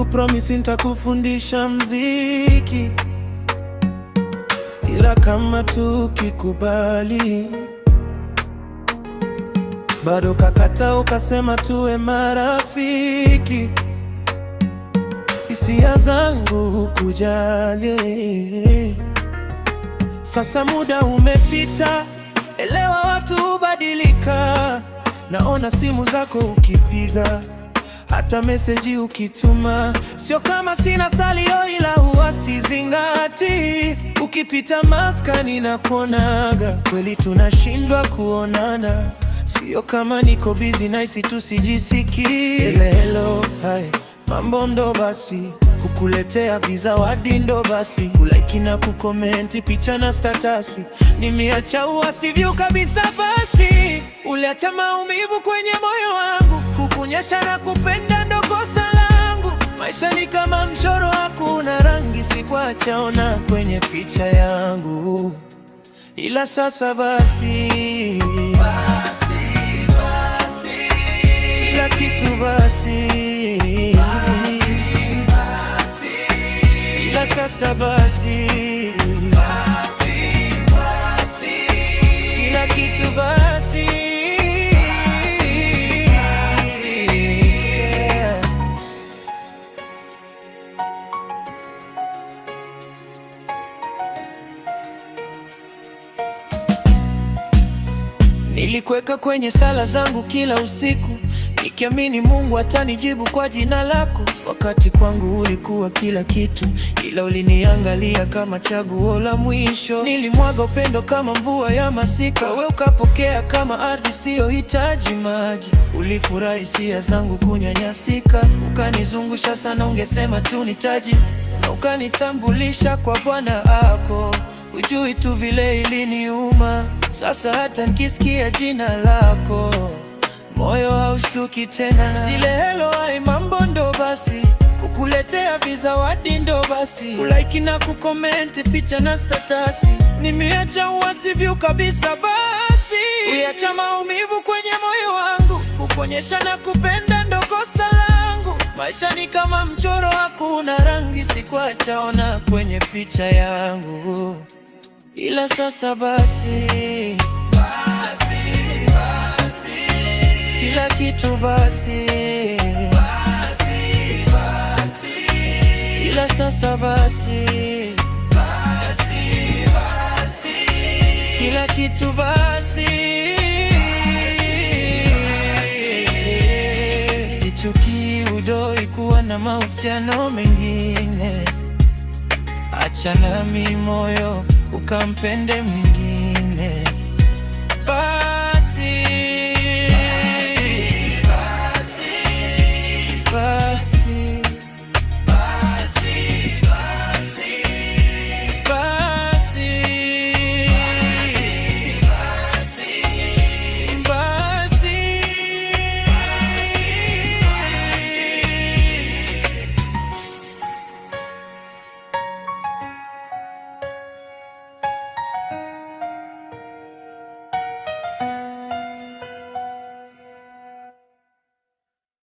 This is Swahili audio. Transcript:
Nilikupromise nitakufundisha mziki, ila kama tukikubali. Bado kakata, ukasema tuwe marafiki. Hisia zangu hukujali. Sasa muda umepita, elewa watu hubadilika. Naona simu zako ukipiga, hata meseji ukituma. Sio kama sina salio, ila huwa sizingati. Ukipita maskani na kuonaga, kweli tunashindwa kuonana. Sio kama niko busy, nice tusijisikie. Hello, hi, mambo ndo basi, kukuletea vizawadi ndo basi, kulike na kukomenti picha na statasi. Nimeacha uasivyo kabisa basi, uliacha maumivu kwenye moyo wangu. Kukuonyesha na kupenda ndo kosa langu. Maisha ni kama mchoro, hakuna rangi, sikuacha ona kwenye picha yangu. Ila sasa basi, kila kitu basi, ila sasa basi, kila kitu basi. Nilikuweka kwenye sala zangu kila usiku, nikiamini Mungu atanijibu kwa jina lako. Wakati kwangu ulikuwa kila kitu, ila uliniangalia kama chaguo la mwisho. Nilimwaga upendo kama mvua ya masika, wewe ukapokea kama ardhi isiyohitaji maji. Ulifurahi hisia zangu kunyanyasika, ukanizungusha sana, ungesema tu nitaji, na ukanitambulisha kwa Bwana wako. Hujui tu vile iliniuma. Sasa hata nikisikia jina lako, moyo haushtuki tena. Zile hello, hi, mambo ndo basi, kukuletea vizawadi ndo basi, kulike na kukomenti picha na statasi. Nimeacha uasivyo kabisa basi, uliacha maumivu kwenye moyo wangu. Kukuonyesha na kupenda ndo kosa langu. Maisha ni kama mchoro, hakuna rangi, sikuacha ona kwenye picha yangu. Ila sasa basi, kila kitu basi, ila sasa basi, kila kitu basi. Sichukii udoi kuwa na mahusiano mengine. Acha nami moyo ukampende mwingine.